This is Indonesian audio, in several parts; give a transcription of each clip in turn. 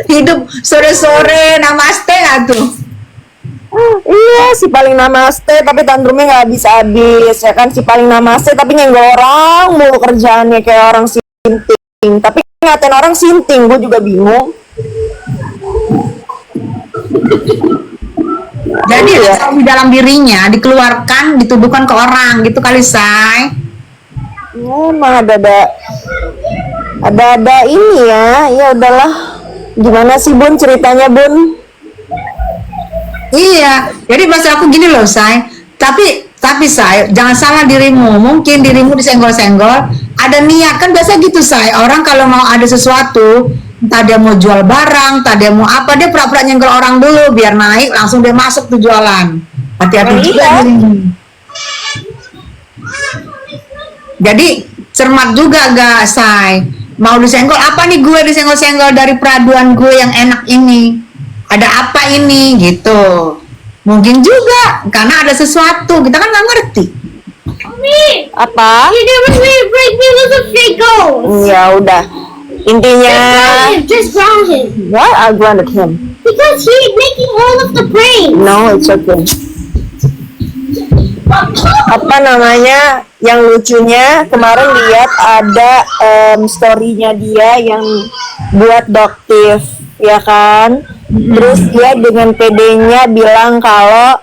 hidup sore-sore namaste nggak tuh? Iya, si paling namaste tapi tantrumnya nggak habis-habis ya kan, si paling namaste tapi nyenggol orang mulu kerjaannya kayak orang sinting. Tapi ngatain orang sinting, gue juga bingung. Jadi Iya. asal di dalam dirinya dikeluarkan, dituduhkan ke orang gitu kali, Say. Ya, emang ada ini ya. Ya udahlah. Gimana sih Bun ceritanya Bun? Iya, jadi maksud aku gini loh, Say. Tapi Say, jangan salah dirimu. Mungkin dirimu disenggol-senggol, ada niat kan biasa gitu, Say. Orang kalau mau ada sesuatu, entah dia mau jual barang, entah dia mau apa, dia pura-pura nyenggol orang dulu biar naik, langsung dia masuk tuh jualan. Hati-hati juga Iya. dirimu. Jadi cermat juga gak, Say? Mau disenggol apa nih, gue disenggol-senggol dari peraduan gue yang enak ini? Ada apa ini gitu? Mungkin juga karena ada sesuatu, kita kan nggak ngerti. Me! Apa? You never really break me with a fake goals! Ya udah. Intinya, Just ground him! why I grounded him? Because he's making all of the brains! No, it's okay. Apa namanya, yang lucunya kemarin lihat ada story-nya dia yang buat doktif ya kan, terus dia dengan PD-nya bilang kalau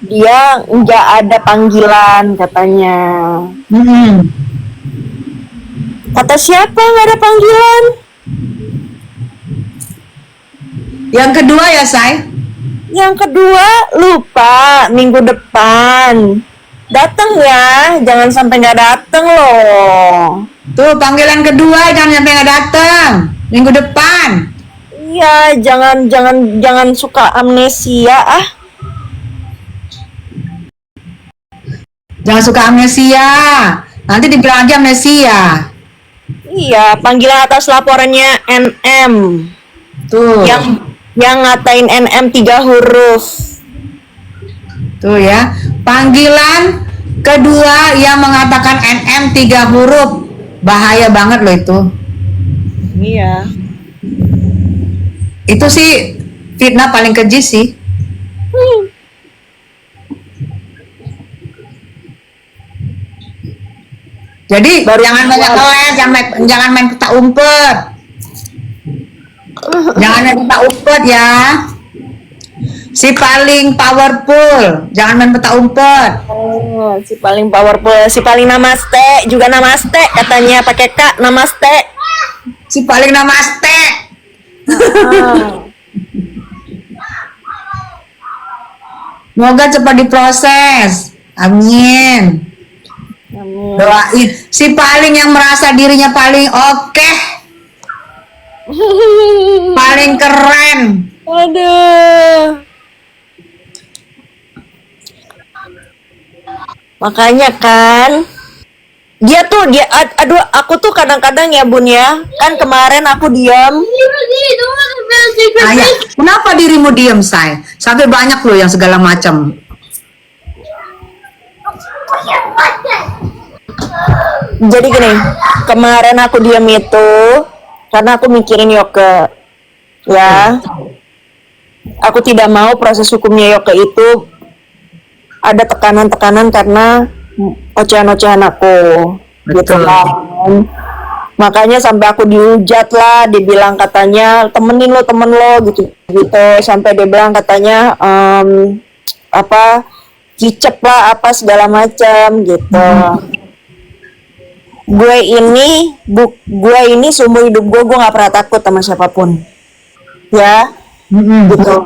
dia nggak ada panggilan katanya. Kata siapa nggak ada panggilan? Yang kedua ya, Say, Yang kedua lupa minggu depan datang ya, jangan sampai nggak datang loh. tuh panggilan kedua jangan sampai nggak datang minggu depan. Iya, jangan suka amnesia ah. Jangan suka amnesia, nanti dibilang lagi amnesia. Iya, panggilan atas laporannya NM Tuh, yang ngatain NM 3 huruf. tuh ya, panggilan kedua yang mengatakan NM 3 huruf, bahaya banget loh itu. Iya. Itu sih fitnah paling keji sih. Jadi Baru jangan banyak keluar. ngeles, jangan main petak umpet. Jangan main petak umpet ya. Si paling powerful, jangan main petak umpet. Oh, si paling powerful, si paling namaste, juga namaste katanya pakai K, namaste. Si paling namaste. Semoga cepat diproses. Amin. Amin. Doain. Si paling yang merasa dirinya paling oke, paling keren. Aduh. Makanya kan aduh aku tuh kadang-kadang ya Bun ya, kan kemarin aku diam. Ayah, kenapa dirimu diem, Say? Sampai banyak loh yang segala macam. Jadi gini, kemarin aku diam itu karena aku mikirin Yoke. Ya. Aku tidak mau proses hukumnya Yoke itu ada tekanan-tekanan karena ocehan-ocehan aku. Gitu Betul. kan. Makanya sampai aku dihujat lah, dibilang katanya temen lo gitu sampai dia bilang katanya apa cicep lah apa segala macam gitu. Gue ini seumur hidup gue nggak pernah takut sama siapapun ya gitu.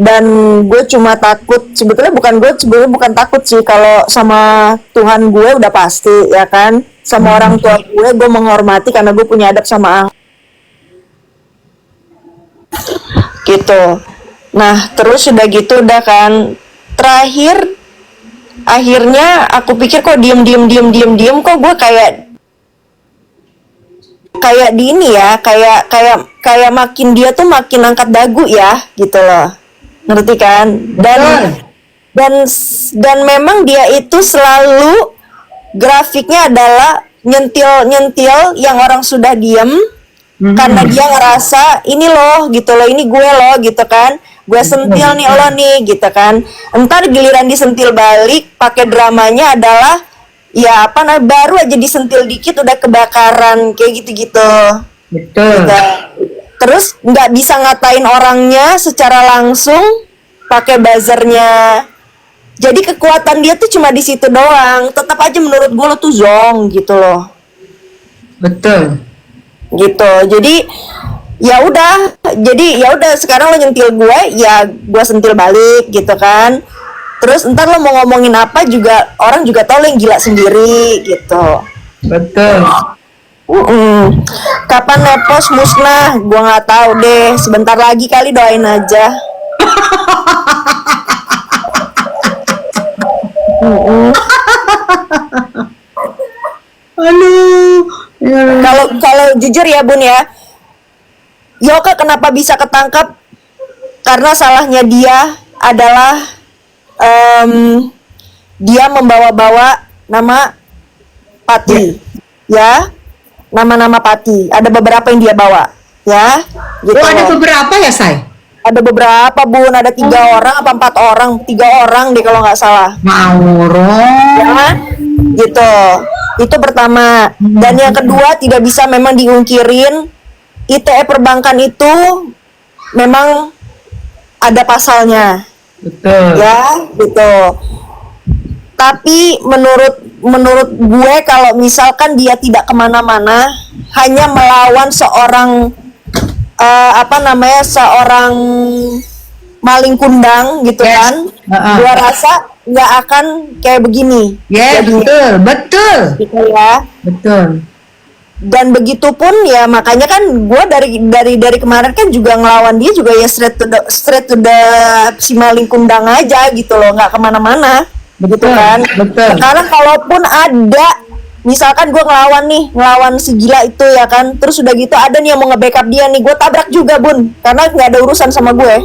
Dan gue cuma takut, sebetulnya bukan takut sih, kalau sama Tuhan gue udah pasti ya kan, sama orang tua gue menghormati karena gue punya adab sama gitu. Nah terus udah gitu udah kan, akhirnya aku pikir kok diem kok gue kayak di ini ya, kayak makin dia tuh makin angkat dagu ya gitu loh, ngerti kan? Dan memang dia itu selalu grafiknya adalah nyentil yang orang sudah diem, karena dia ngerasa ini loh gitu loh, ini gue loh gitu kan, gue sentil nih lo nih gitu kan. Entar giliran disentil balik, pakai dramanya adalah ya apa nah, baru aja disentil dikit udah kebakaran kayak gitu-gitu. Betul. Gitu. Terus nggak bisa ngatain orangnya secara langsung pakai buzzernya. Jadi kekuatan dia tuh cuma di situ doang. Tetap aja menurut gue lo tuh zong gitu loh. Betul. Gitu. Jadi ya udah sekarang lo nyentil gue, ya gue sentil balik gitu kan. Terus ntar lo mau ngomongin apa juga orang juga tahu lo yang gila sendiri gitu. Betul. Kapan nepos musnah? Gua nggak tahu deh. Sebentar lagi kali, doain aja. Aduh. Kalau jujur ya Bun ya, Yoka kenapa bisa ketangkap? Karena salahnya dia adalah dia membawa-bawa nama Pati, ya, nama-nama Pati. Ada beberapa yang dia bawa, ya. Gitu. Oh, ada beberapa ya, Say? Ada beberapa Bun, ada 3 orang apa 4 orang, 3 orang deh kalau nggak salah. Maurong. Ya, gitu. Itu pertama. Dan yang kedua tidak bisa memang diungkirin, ITE perbankan itu memang ada pasalnya. Betul. Ya, gitu. Tapi menurut gue kalau misalkan dia tidak kemana-mana, hanya melawan seorang seorang maling kundang gitu Yes. kan, gua rasa nggak akan kayak begini. Yes, Jadinya. betul. Gitu ya. Betul. Dan begitu pun ya, makanya kan gue dari kemarin kan juga ngelawan dia juga ya straight to the si maling kundang aja gitu loh, nggak kemana-mana. Begitu kan. Betul. Sekarang kalaupun ada misalkan gue ngelawan si gila itu ya kan, terus udah gitu ada nih yang mau nge-backup dia nih, gue tabrak juga Bun, karena nggak ada urusan sama gue.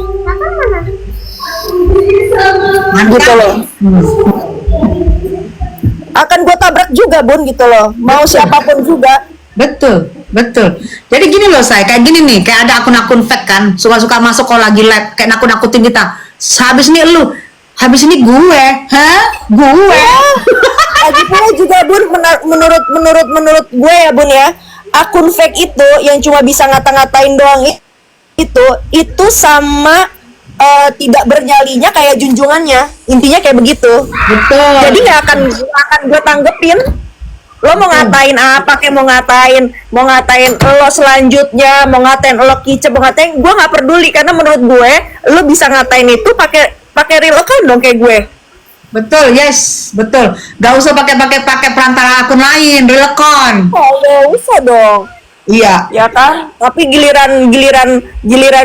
Gitu loh. Akan gue tabrak juga Bun gitu loh, mau siapapun juga. Betul. Jadi gini loh, Say, kayak gini nih, kayak ada akun-akun fake kan, suka-suka masuk kalau lagi live, kayak nakut-nakutin kita. Habis ini lu, habis ini gue, gue. Lagi pula juga Bun, menurut gue ya Bun ya, akun fake itu yang cuma bisa ngata-ngatain doang itu sama tidak bernyalinya kayak junjungannya, intinya kayak begitu. Betul. Jadi nggak akan gue tanggepin. Lo mau ngatain apa, kayak mau ngatain lo selanjutnya, mau ngatain lo kicep, mau ngatain, gue nggak peduli, karena menurut gue lo bisa ngatain itu pakai real account dong kayak gue. Betul, yes, betul. Gak usah pakai perantara akun lain, real account. Oh, nggak usah dong. Iya. Ya kan? Tapi giliran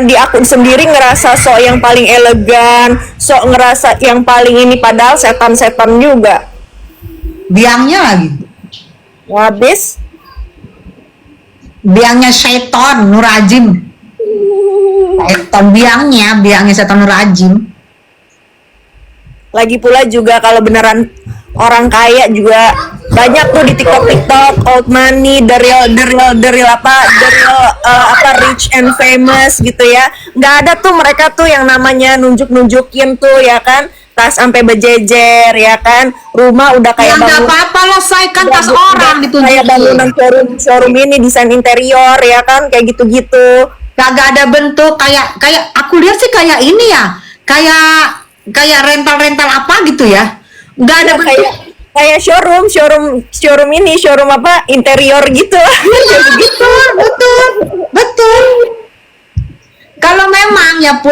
di akun sendiri ngerasa sok yang paling elegan, sok ngerasa yang paling ini, padahal setan-setan juga. Biangnya lagi. Habis Biangnya syaiton Nurajim. Biangnya setan Nurajim. lagi pula juga kalau beneran orang kaya juga banyak tuh di TikTok old money, the real rich and famous gitu ya. Nggak ada tuh mereka tuh yang namanya nunjukin tuh ya kan, tas sampai berjejer ya kan, rumah udah kayak nggak apa-apa lah, Say, kan tas orang ditunjukin. kayak bangunan showroom ini, desain interior ya kan, kayak gitu-gitu. Kagak ada bentuk kayak aku lihat sih kayak ini ya, kayak rental apa gitu ya. Nggak ada bentuk. Kayak showroom ini, showroom apa, interior gitu. Kayak begitu. Betul. Kalau memang ya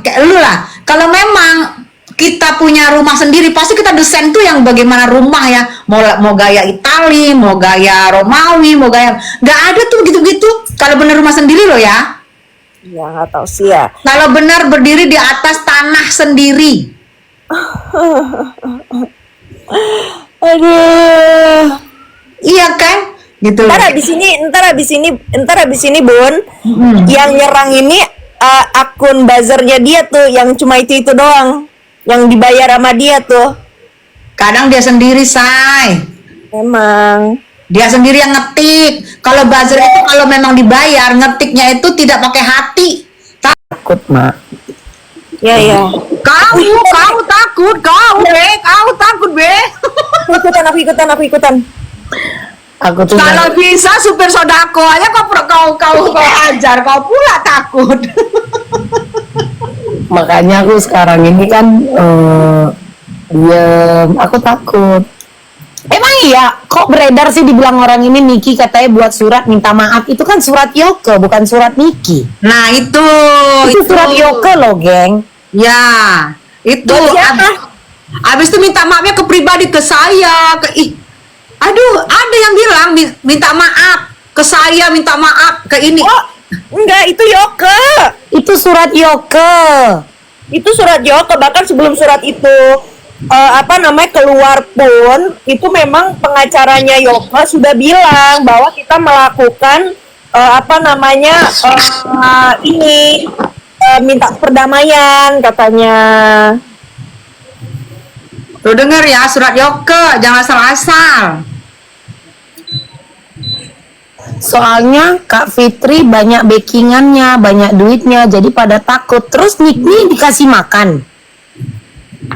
kayak lu lah, kalau memang kita punya rumah sendiri, pasti kita desain tuh yang bagaimana rumah ya, mau gaya Itali, mau gaya Romawi, mau gaya, nggak ada tuh gitu-gitu. Kalau bener rumah sendiri loh ya. Ya nggak tahu sih ya. Kalau benar berdiri di atas tanah sendiri. Aduh. Iya kan? Gitu. Ntar habis ini Bun, yang nyerang ini akun buzzernya dia tuh, yang cuma itu doang, yang dibayar sama dia tuh. Kadang dia sendiri, Say. Emang. Dia sendiri yang ngetik. Kalau buzzer itu kalau memang dibayar, ngetiknya itu tidak pakai hati. Takut, Mak. Ya ya. Kau takut, kau takut, Be. Aku ikutan. Aku tuh Kalau bisa supir sodako aja kau ajar, kau pula takut. makanya aku sekarang ini kan diem, aku takut. Emang iya, kok beredar sih dibilang orang ini Niki katanya buat surat minta maaf. Itu kan surat Yoke, bukan surat Niki. Nah itu Surat Yoke loh, geng. Ya, itu. Buat siapa? Abis itu minta maafnya ke pribadi, ke saya, aduh, ada yang bilang minta maaf ke saya, minta maaf ke ini. Oh, enggak, itu Yoke. Itu surat Yoke. Itu surat Yoke, bahkan sebelum surat itu keluar pun itu memang pengacaranya Yoke sudah bilang bahwa kita melakukan minta perdamaian katanya. Lu denger ya, surat Yoke, jangan asal-asal. Soalnya Kak Fitri banyak backingannya, banyak duitnya, jadi pada takut. Terus Niki dikasih makan.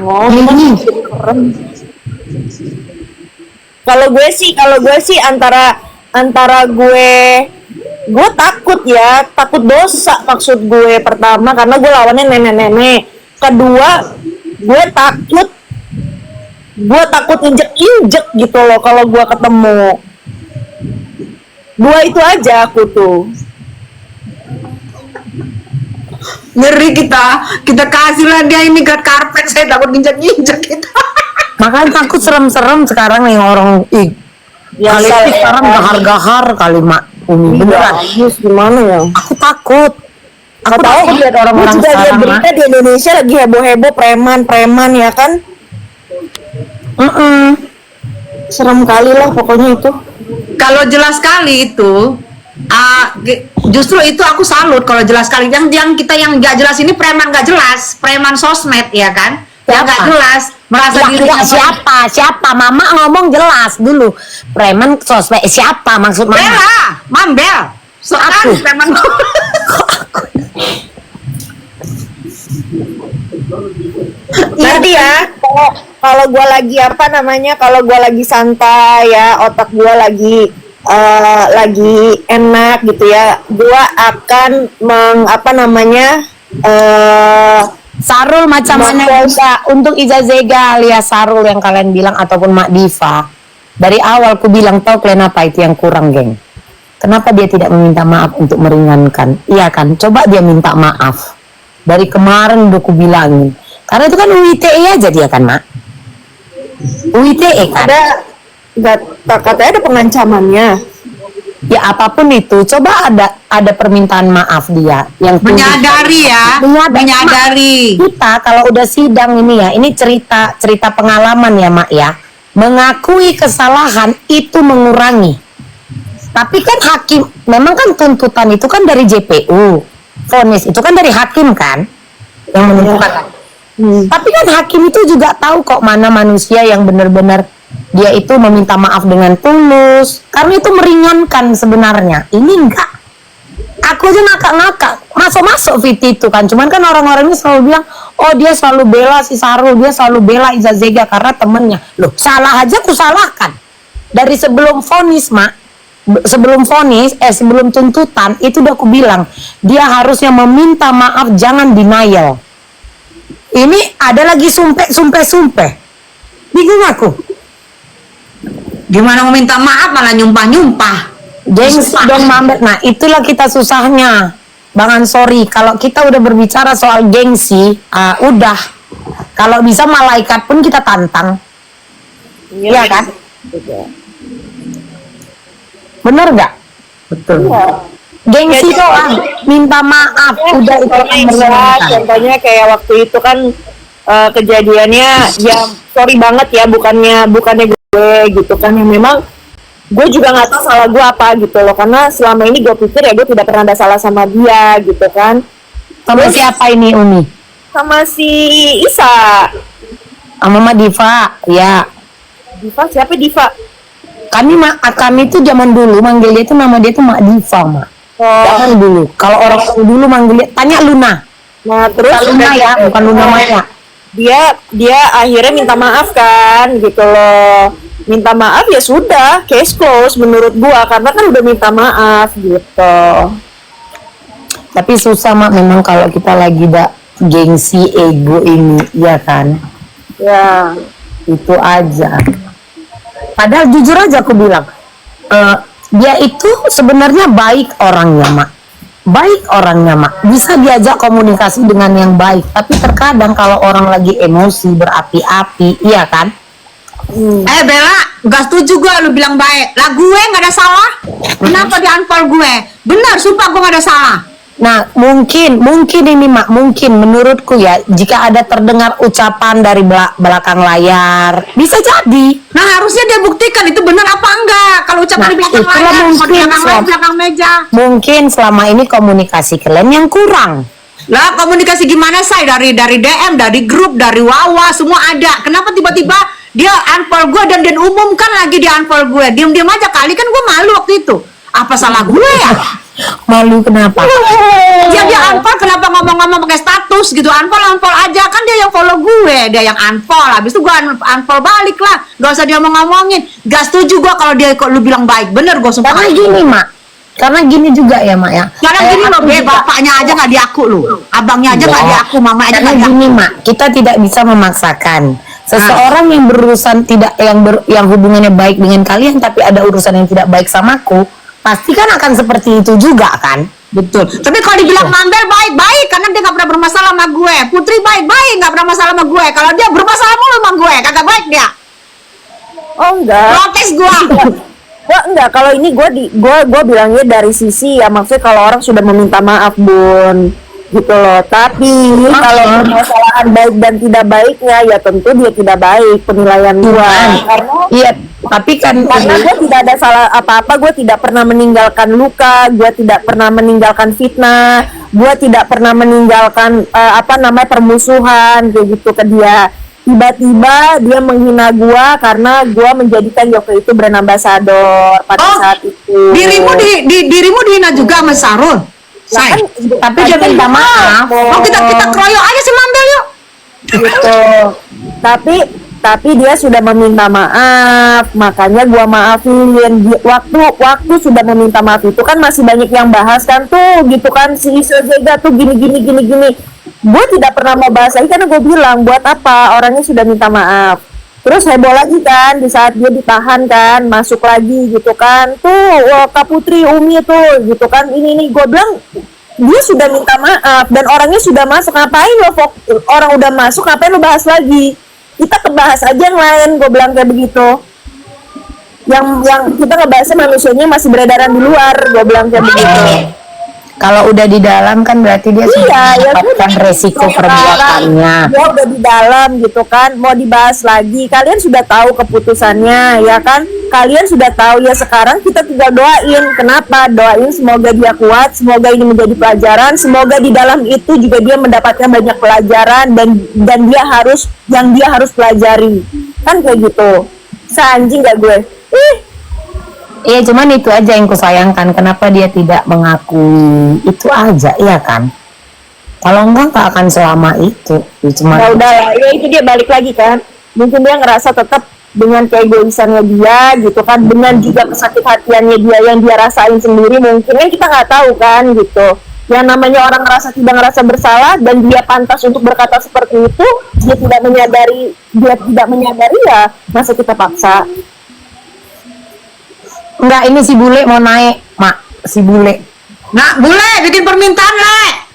Oh, Ini kalau gue sih antara gue takut ya, takut dosa maksud gue. Pertama karena gue lawannya nenek-nenek. Kedua, gue takut injek gitu loh kalau gue ketemu. Dua itu aja aku tuh. Ngeri kita kasihlah dia ini ke karpet, saya takut injek kita. makanya takut serem-serem sekarang nih orang. Ya, Kali ini sekarang gahar-gahar kali Mak Umi, beneran. Gimana ya? Aku takut. Aku Tahu takut lihat orang-orang juga lihat sekarang, Mak. berita di Indonesia lagi heboh-heboh preman ya kan? Serem kali lah pokoknya itu. Kalau jelas sekali itu, justru itu aku salut kalau jelas sekali. Yang kita yang nggak jelas ini preman nggak jelas, preman sosmed ya kan? Yang nggak jelas, merasa dirinya Siapa? Mama ngomong jelas dulu. Preman sosmed siapa maksud Mama? Bella, Mambel, soal preman. Nanti ya, kalau gue lagi kalau gue lagi santai ya, otak gue lagi enak gitu ya, gue akan Sarul macam mana juga untuk Iza Zega alias Sarul yang kalian bilang ataupun Mak Diva. Dari awal ku bilang tau kalian apa itu yang kurang, geng. Kenapa dia tidak meminta maaf untuk meringankan? Iya kan, coba dia minta maaf. Dari kemarin udah ku bilangin. Karena itu kan UITE aja dia kan, Mak. UITE kan. katanya ada pengancamannya. Ya apapun itu, coba ada permintaan maaf dia yang Menyadari ya, menyadari. Kita kalau udah sidang ini ya, ini cerita pengalaman ya Mak ya. Mengakui kesalahan itu mengurangi. Tapi kan hakim, memang kan tuntutan itu kan dari JPU, vonis itu kan dari hakim kan yang menentukan. Tapi kan hakim itu juga tahu kok mana manusia yang benar-benar dia itu meminta maaf dengan tulus, karena itu meringankan sebenarnya. Ini enggak. Aku aja ngakak-ngakak, masuk Viti itu kan. Cuman kan orang-orang ini selalu bilang, oh dia selalu bela si Sarul, dia selalu bela Iza Zega karena temennya. Loh, salah aja ku salahkan. Dari sebelum vonis, Mak, sebelum tuntutan, itu udah aku bilang, dia harusnya meminta maaf, jangan denial. Ini ada lagi sumpah. Bingung aku. Gimana mau minta maaf malah nyumpah-nyumpah. Gengsi dong Mambet. Nah itulah kita susahnya Bang Ansori. Kalau kita udah berbicara soal gengsi, udah. Kalau bisa malaikat pun kita tantang. Iya kan? Bener nggak? Betul. Gengsi doang, minta maaf, udah itu akan meringankan. Contohnya kayak waktu itu kan kejadiannya, ya sorry banget ya, bukannya gue gitu kan, yang memang gue juga nggak tahu salah gue apa gitu loh, karena selama ini gue pikir ya gue tidak pernah ada salah sama dia gitu kan. Sama siapa ini Umi? Sama si Isa. Sama Mama Diva, ya. Diva siapa Diva? kami tuh zaman dulu manggil dia tuh nama dia tuh Mak Diva, Mak. Zaman dulu. Kalau orang dulu manggil dia, tanya Luna. Nah, terus Bukan Luna ya, bukan Luna Maya. dia akhirnya minta maaf kan gitu loh. Minta maaf ya sudah, case close menurut gua karena kan udah minta maaf gitu. Tapi susah, Mak, memang kalau kita lagi gengsi ego ini, ya kan? Ya. Itu aja. Padahal jujur aja aku bilang, dia itu sebenarnya baik orangnya, Mak. Baik orangnya, Mak. Bisa diajak komunikasi dengan yang baik. Tapi terkadang kalau orang lagi emosi, berapi-api, iya kan? Bella, gak setuju gue lu bilang baik. Lah gue gak ada salah. Kenapa di unfollow gue? Benar, sumpah gue gak ada salah. Nah, mungkin ini, Mak, mungkin menurutku ya, jika ada terdengar ucapan dari belakang layar, bisa jadi. Nah harusnya dia buktikan itu benar apa enggak. Kalau ucapan Nah, di belakang itulah layar, mungkin, belakang meja. Mungkin selama ini komunikasi kalian yang kurang. Lah komunikasi gimana saya dari DM, dari grup, dari Wawa semua ada. Kenapa tiba-tiba dia unfollow gue dan dia umumkan lagi dia unfollow gue? Diam-diam aja kali, kan gue malu waktu itu. Apa salah gue ya? Malu kenapa? Dia unfollow kenapa ngomong-ngomong pakai status gitu? Unfollow aja, kan dia yang follow gue, dia yang unfollow. Habis itu gue unfollow balik lah. Gak usah dia ngomongin. Gak setuju gue kalau dia kok lu bilang baik. Bener gue sumpah. Karena gini, Mak. Karena gini juga ya, Mak ya. Karena gini loh, bapaknya aja nggak diaku lu, abangnya aja nggak diaku, mama aja Karena nggak diaku. gini, Mak, kita tidak bisa memaksakan seseorang yang berurusan tidak yang hubungannya baik dengan kalian tapi ada urusan yang tidak baik samaku, pasti kan akan seperti itu juga kan? Betul. Tapi kalau dibilang Mambel baik-baik karena dia nggak pernah bermasalah sama gue. Putri baik-baik nggak pernah masalah sama gue. Kalau dia bermasalah mulu sama gue, kagak baik dia. Oh enggak. Protes gue. Gua enggak, kalau ini gua bilangnya dari sisi ya, maksudnya kalau orang sudah meminta maaf, Bun, gitu loh. Tapi kalau permasalahan baik dan tidak baiknya ya tentu dia tidak baik penilaian gua. Karena Iya, tapi kan karena gue tidak ada salah apa-apa, gue tidak pernah meninggalkan luka, gue tidak pernah meninggalkan fitnah, gue tidak pernah meninggalkan permusuhan kayak gitu ke dia. Tiba-tiba dia menghina gue karena gue menjadikan Yoko itu brand ambassador pada saat itu. Dirimu dihina juga sama Sarul. Say. tapi dia minta maaf. Oh kita keroyok aja si Mambel yuk. Gitu. Tapi dia sudah meminta maaf, makanya gua maafin. Waktu sudah meminta maaf itu kan masih banyak yang bahas kan tuh, gitu kan, si Isra Jega tuh gini. Gue tidak pernah mau bahas lagi karena gue bilang buat apa, orangnya sudah minta maaf. Terus heboh lagi kan di saat dia ditahan kan, masuk lagi gitu kan, tuh Kak Putri, Umi tuh gitu kan, ini gue bilang dia sudah minta maaf dan orangnya sudah masuk, ngapain lo orang udah masuk ngapain lo bahas lagi, kita kebahas aja yang lain, gue bilang kayak begitu. Yang kita ngebahasnya manusianya masih beredaran di luar, gue bilang kayak begitu. Kalau udah di dalam kan berarti dia sudah mendapatkan resiko perbuatannya. Dia udah di dalam gitu kan, mau dibahas lagi. Kalian sudah tahu keputusannya ya kan? Kalian sudah tahu ya, sekarang kita tinggal doain. Kenapa? Doain semoga dia kuat, semoga ini menjadi pelajaran, semoga di dalam itu juga dia mendapatkan banyak pelajaran dan dia harus pelajari. Kan kayak gitu. Seanjing gak gue? Iya, cuman itu aja yang kusayangkan, kenapa dia tidak mengakui itu aja, iya kan? Kalau enggak akan selama itu. Ya, cuma Ya udah lah, ya itu dia balik lagi kan. Mungkin dia ngerasa tetap dengan keegoisannya dia gitu kan, dengan juga kesakit hatiannya dia yang dia rasain sendiri, mungkinnya kita nggak tahu kan gitu. Yang namanya orang tidak ngerasa bersalah dan dia pantas untuk berkata seperti itu, dia tidak menyadari ya, masa kita paksa. enggak, ini si bule mau naik, Mak, si bule. Nah bule bikin permintaan Le.